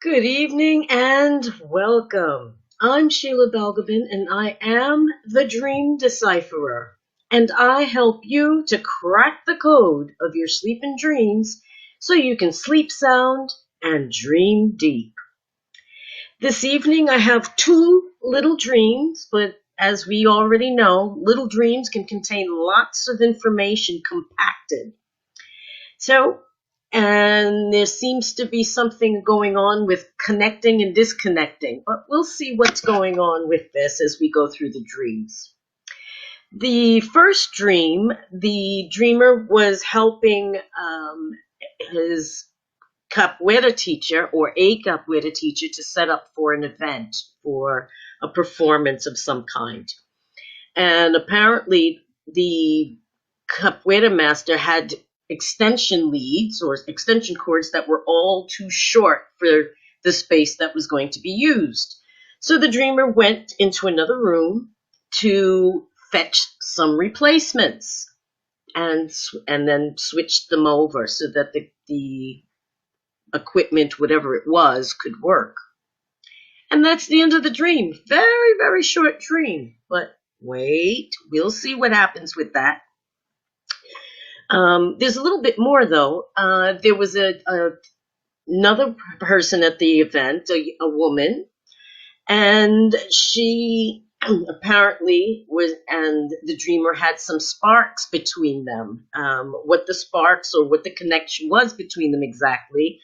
Good evening and welcome. I'm Sheila Belgobin and I am the Dream Decipherer. And I help you to crack the code of your sleeping dreams so you can sleep sound and dream deep. This evening I have two little dreams, but as we already know, little dreams can contain lots of information compacted. And there seems to be something going on with connecting and disconnecting, but we'll see what's going on with this as we go through the dreams. The first dream, the dreamer was helping his capoeira teacher or a capoeira teacher to set up for an event, for a performance of some kind. And apparently the capoeira master had extension leads or extension cords that were all too short for the space that was going to be used. So the dreamer went into another room to fetch some replacements and then switched them over so that the equipment, whatever it was, could work. And that's the end of the dream. Very, very short dream. But wait, we'll see what happens with that. There's a little bit more, though. There was another person at the event, a woman, and she apparently was, and the dreamer had some sparks between them. What the sparks or what the connection was between them exactly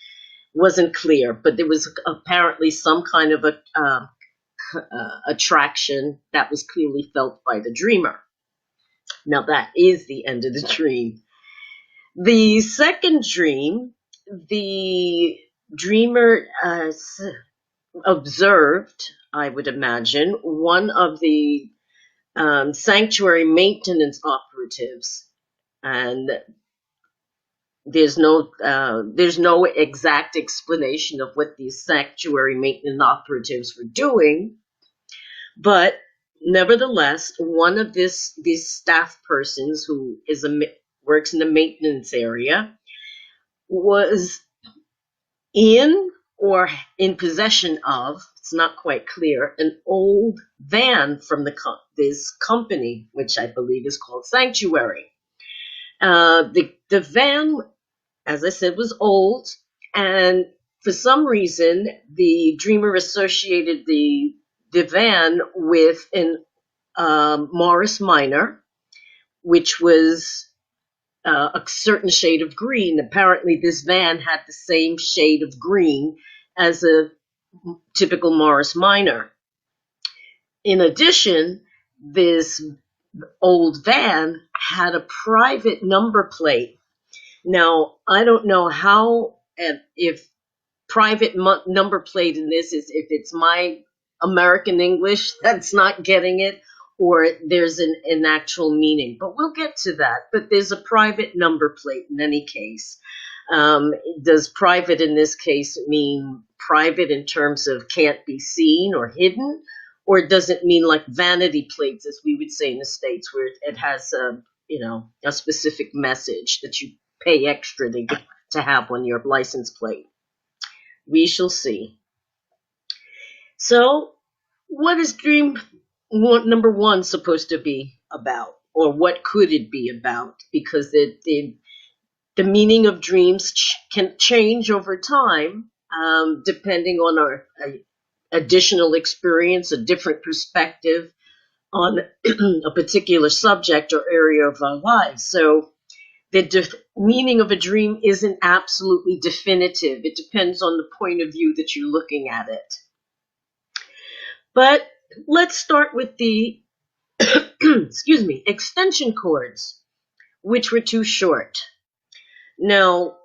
wasn't clear, but there was apparently some kind of attraction that was clearly felt by the dreamer. Now that is the end of the dream. The second dream, the dreamer observed, I would imagine, one of the sanctuary maintenance operatives, and there's no exact explanation of what these sanctuary maintenance operatives were doing, but nevertheless, one of these staff persons who works in the maintenance area was in or in possession of, it's not quite clear, an old van from this company, which I believe is called Sanctuary. The van, as I said, was old, and for some reason, the dreamer associated the van with an Morris Minor, which was a certain shade of green. Apparently, this van had the same shade of green as a typical Morris Minor. In addition, this old van had a private number plate. Now, I don't know how, if private number plate in this is if it's my American English that's not getting it, or there's an actual meaning. But we'll get to that. But there's a private number plate in any case. Does private in this case mean private in terms of can't be seen or hidden? Or does it mean like vanity plates, as we would say in the States, where it has a specific message that you pay extra to have on your license plate? We shall see. So, what is dream number one supposed to be about, or what could it be about? Because the meaning of dreams can change over time, depending on our additional experience, a different perspective on a particular subject or area of our lives. So the meaning of a dream isn't absolutely definitive. It depends on the point of view that you're looking at it. But let's start with the extension cords, which were too short. Now,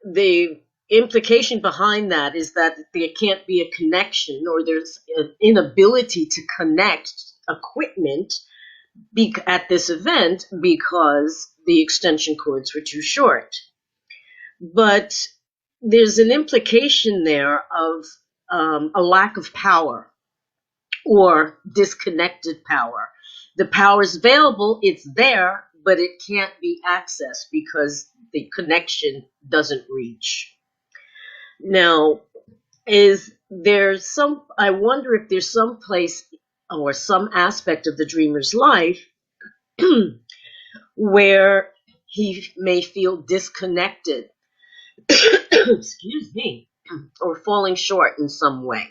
the implication behind that is that there can't be a connection, or there's an inability to connect equipment at this event because the extension cords were too short. But there's an implication there of a lack of power or disconnected power. The power is available, it's there, but it can't be accessed because the connection doesn't reach. Now, is there's some, I wonder if there's some place or some aspect of the dreamer's life where he may feel disconnected, excuse me, or falling short in some way.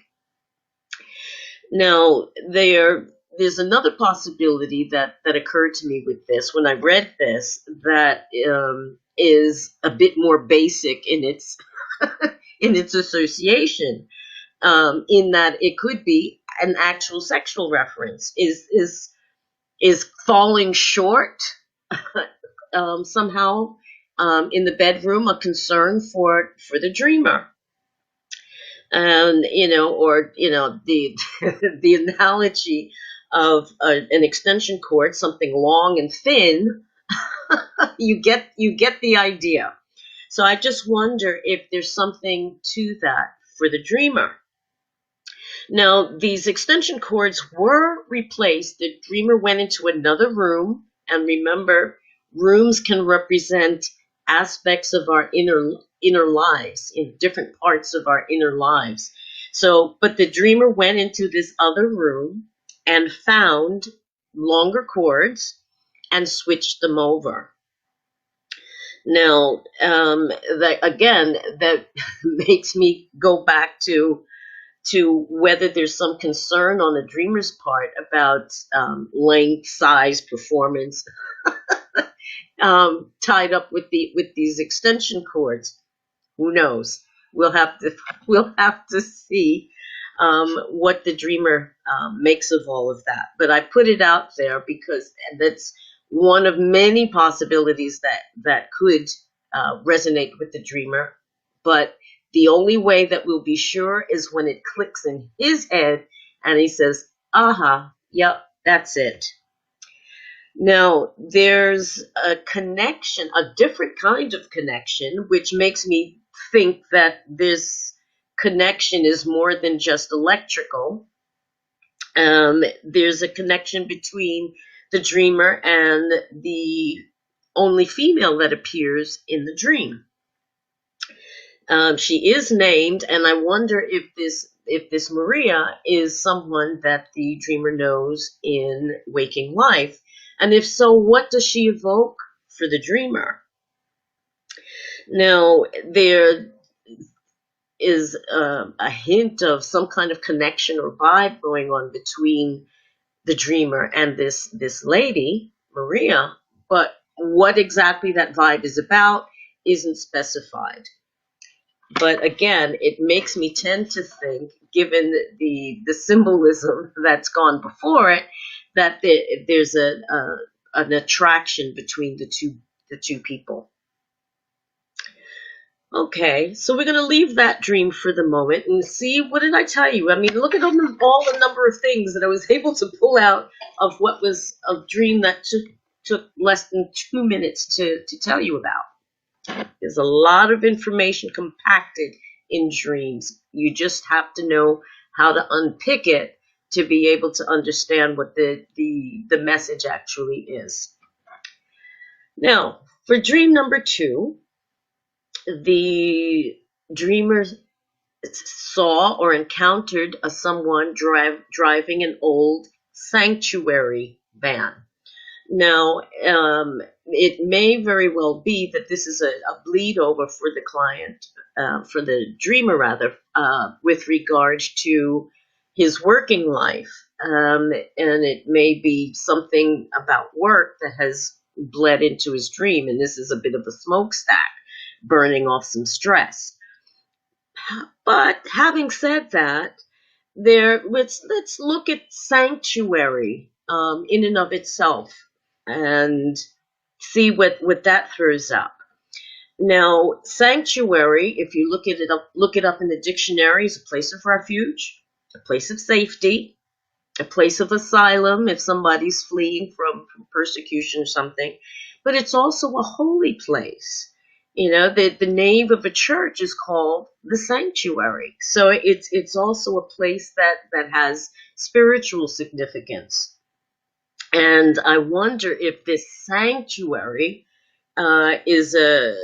Now, there's another possibility that occurred to me with this when I read this that is a bit more basic in its in its association, in that it could be an actual sexual reference. Is falling short somehow in the bedroom a concern for the dreamer? And or the the analogy of an extension cord, something long and thin. You get the idea. So I just wonder if there's something to that for the dreamer. Now, these extension cords were replaced. The dreamer went into another room, and remember, rooms can represent aspects of our inner lives, in different parts of our inner lives. So, but the dreamer went into this other room and found longer cords and switched them over. Now, that makes me go back to whether there's some concern on the dreamer's part about length, size, performance, tied up with these extension cords. Who knows? We'll have to see what the dreamer makes of all of that. But I put it out there because that's one of many possibilities that could resonate with the dreamer. But the only way that we'll be sure is when it clicks in his head and he says, aha, yep, that's it. Now, there's a connection, a different kind of connection, which makes me think that this connection is more than just electrical. There's a connection between the dreamer and the only female that appears in the dream. She is named, and I wonder if this Maria is someone that the dreamer knows in waking life, and if so, what does she evoke for the dreamer? Now, there is a hint of some kind of connection or vibe going on between the dreamer and this lady, Maria, but what exactly that vibe is about isn't specified. But again, it makes me tend to think, given the symbolism that's gone before it, that there's an attraction between the two people. Okay, so we're going to leave that dream for the moment and see, what did I tell you? I mean, look at all the number of things that I was able to pull out of what was a dream that took less than 2 minutes to tell you about. There's a lot of information compacted in dreams. You just have to know how to unpick it to be able to understand what the message actually is. Now, for dream number 2, the dreamer saw or encountered someone driving an old sanctuary van. Now, it may very well be that this is a bleed over for the client, for the dreamer rather, with regards to his working life. And it may be something about work that has bled into his dream, and this is a bit of a smokestack, burning off some stress. But having said that, let's look at sanctuary in and of itself and see what that throws up. Now, sanctuary, if you look it up in the dictionary, is a place of refuge, a place of safety, a place of asylum if somebody's fleeing from persecution or something. But it's also a holy place. The nave of a church is called the sanctuary. So it's also a place that has spiritual significance. And I wonder if this sanctuary is a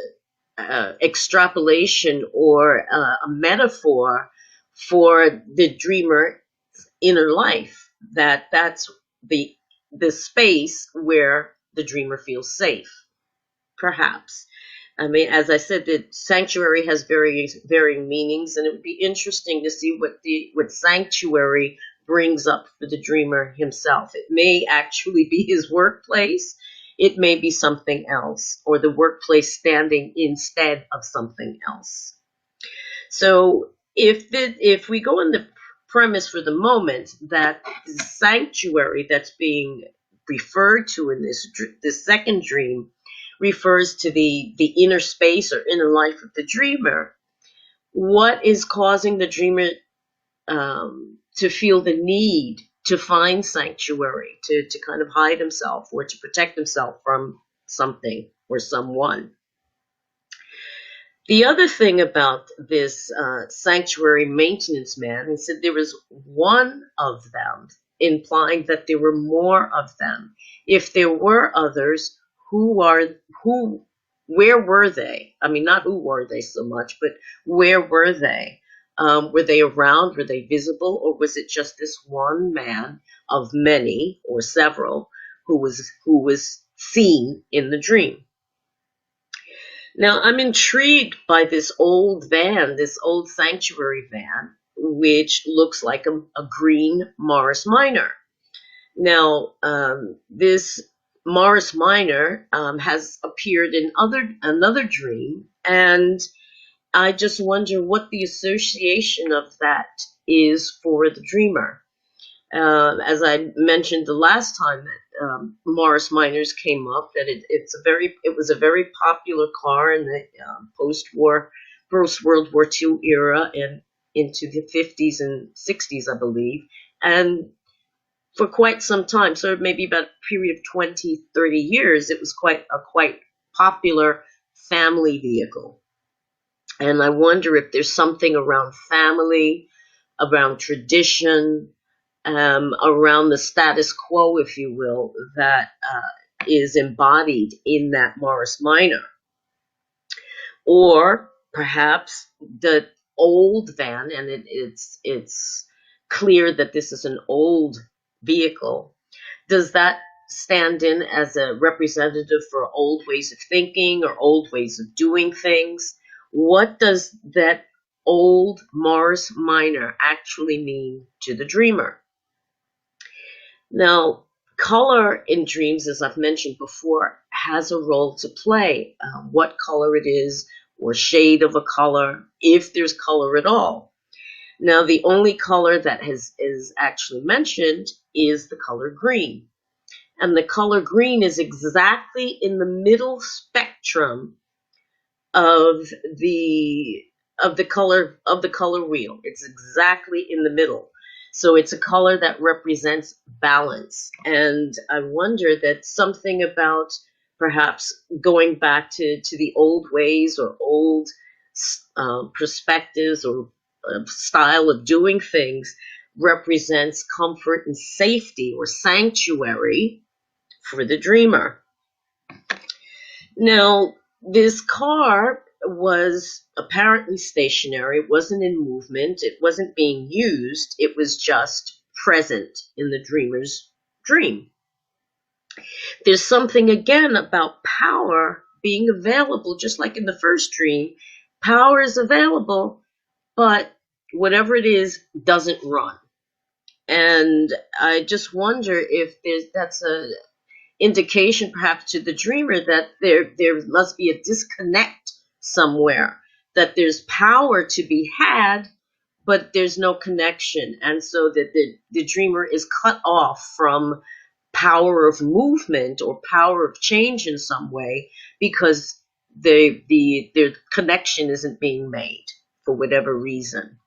extrapolation or a metaphor for the dreamer inner life, that's the space where the dreamer feels safe, perhaps. I mean, as I said, the sanctuary has varying meanings, and it would be interesting to see what sanctuary brings up for the dreamer himself. It may actually be his workplace. It may be something else, or the workplace standing instead of something else. So if we go on the premise for the moment that the sanctuary that's being referred to in this second dream refers to the inner space or inner life of the dreamer, what is causing the dreamer to feel the need to find sanctuary, to kind of hide himself or to protect himself from something or someone? The other thing about this sanctuary maintenance man, he said there was one of them, implying that there were more of them. If there were others, who where were they? I mean, not who were they so much, but where were they? Were they around? Were they visible? Or was it just this one man of many or several who was seen in the dream? Now, I'm intrigued by this old van, this old sanctuary van, which looks like a green Morris Minor. Now, this Morris Minor has appeared in another dream, and I just wonder what the association of that is for the dreamer. As I mentioned the last time that Morris Minors came up, that it was a very popular car in the post World War II era and into the 50s and 60s, I believe, and for quite some time, so maybe about a period of 20, 30 years, it was quite popular family vehicle. And I wonder if there's something around family, around tradition, around the status quo, if you will, that is embodied in that Morris Minor. Or perhaps the old van, and it's clear that this is an old vehicle. Does that stand in as a representative for old ways of thinking or old ways of doing things? What does that old Morris Minor actually mean to the dreamer? Now, color in dreams, as I've mentioned before, has a role to play. What color it is, or shade of a color, if there's color at all. Now, the only color that is actually mentioned is the color green. And the color green is exactly in the middle spectrum of the color wheel. It's exactly in the middle. So it's a color that represents balance. And I wonder that something about perhaps going back to the old ways or old perspectives or style of doing things represents comfort and safety or sanctuary for the dreamer. Now, this car was apparently stationary. It wasn't in movement. It wasn't being used. It was just present in the dreamer's dream. There's something again about power being available, just like in the first dream. Power is available, but whatever it is doesn't run. And I just wonder if that's a indication perhaps to the dreamer that there must be a disconnect somewhere, that there's power to be had, but there's no connection. And so that the dreamer is cut off from power of movement or power of change in some way because their connection isn't being made for whatever reason.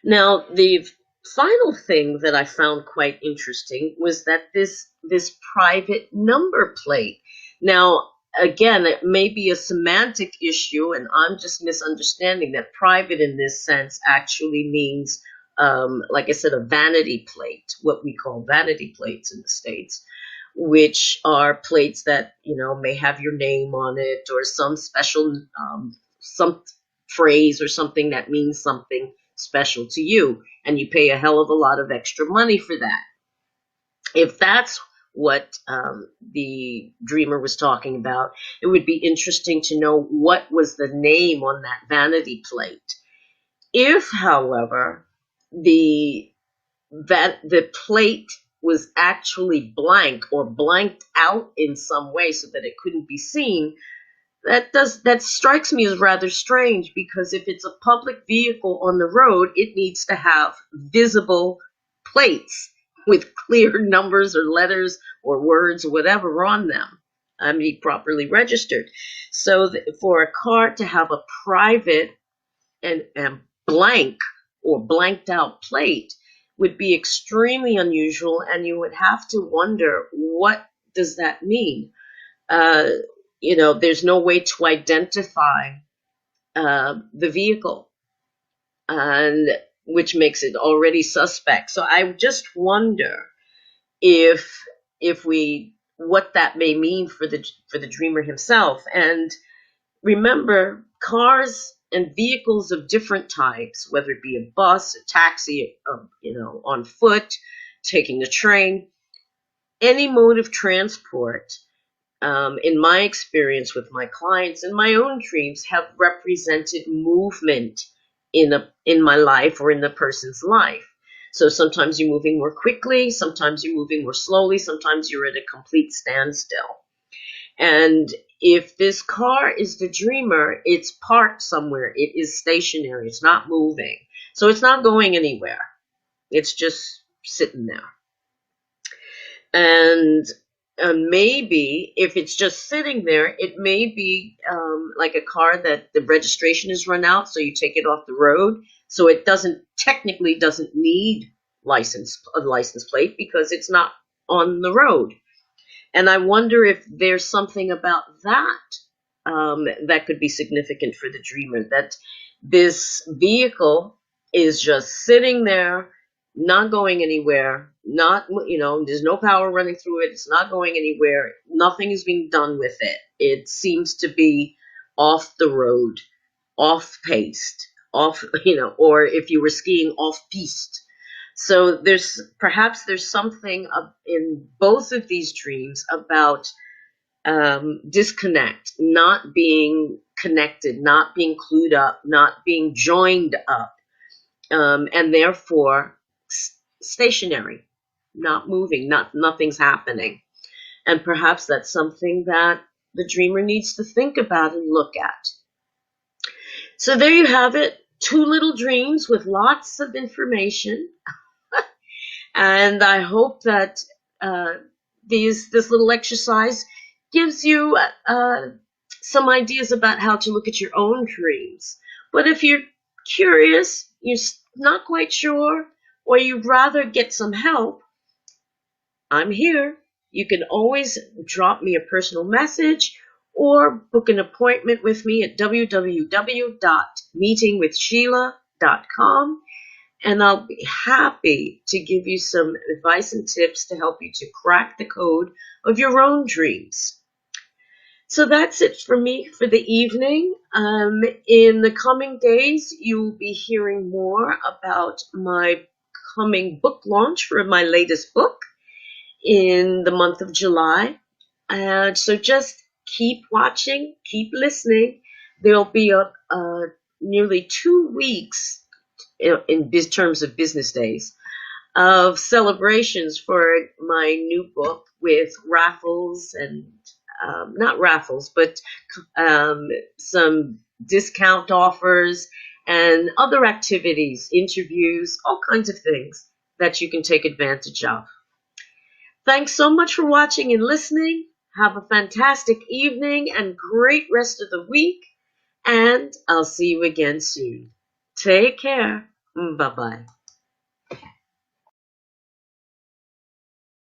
Now, the final thing that I found quite interesting was that this private number plate. Now, again, it may be a semantic issue, and I'm just misunderstanding that private in this sense actually means, like I said, a vanity plate, what we call vanity plates in the States, which are plates that, may have your name on it or some special, some phrase or something that means something special to you, and you pay a hell of a lot of extra money for that. If that's what the dreamer was talking about, it would be interesting to know what was the name on that vanity plate. If, however, the plate was actually blank or blanked out in some way so that it couldn't be seen, that strikes me as rather strange, because if it's a public vehicle on the road, it needs to have visible plates with clear numbers or letters or words or whatever on them. I mean, properly registered. So for a car to have a private and blank or blanked out plate would be extremely unusual, and you would have to wonder, what does that mean? There's no way to identify the vehicle, and which makes it already suspect. So I just wonder if what that may mean for the dreamer himself. And remember, cars and vehicles of different types, whether it be a bus, a taxi, on foot, taking a train, any mode of transport, in my experience with my clients and my own dreams, have represented movement in my life or in the person's life. So sometimes you're moving more quickly, sometimes you're moving more slowly, sometimes you're at a complete standstill. And if this car is the dreamer, it's parked somewhere. It is stationary. It's not moving. So it's not going anywhere. It's just sitting there. And maybe if it's just sitting there, it may be like a car that the registration is run out, so you take it off the road. So it technically doesn't need a license plate because it's not on the road. And I wonder if there's something about that that could be significant for the dreamer, that this vehicle is just sitting there, not going anywhere, there's no power running through it, it's not going anywhere, nothing is being done with it. It seems to be off the road, off-paced, or if you were skiing, off-piste. So perhaps there's something in both of these dreams about disconnect, not being connected, not being clued up, not being joined up, and therefore stationary, not moving, nothing's happening. And perhaps that's something that the dreamer needs to think about and look at. So there you have it, 2 little dreams with lots of information. And I hope that this little exercise gives you some ideas about how to look at your own dreams. But if you're curious, you're not quite sure, or you'd rather get some help, I'm here. You can always drop me a personal message or book an appointment with me at www.meetingwithsheila.com. And I'll be happy to give you some advice and tips to help you to crack the code of your own dreams. So that's it for me for the evening. In the coming days, you'll be hearing more about my coming book launch for my latest book in the month of July. So just keep watching, keep listening. There'll be nearly 2 weeks in terms of business days of celebrations for my new book, with raffles and not raffles, but some discount offers and other activities, interviews, all kinds of things that you can take advantage of. Thanks so much for watching and listening. Have a fantastic evening and great rest of the week, and I'll see you again soon. Take care. Bye-bye.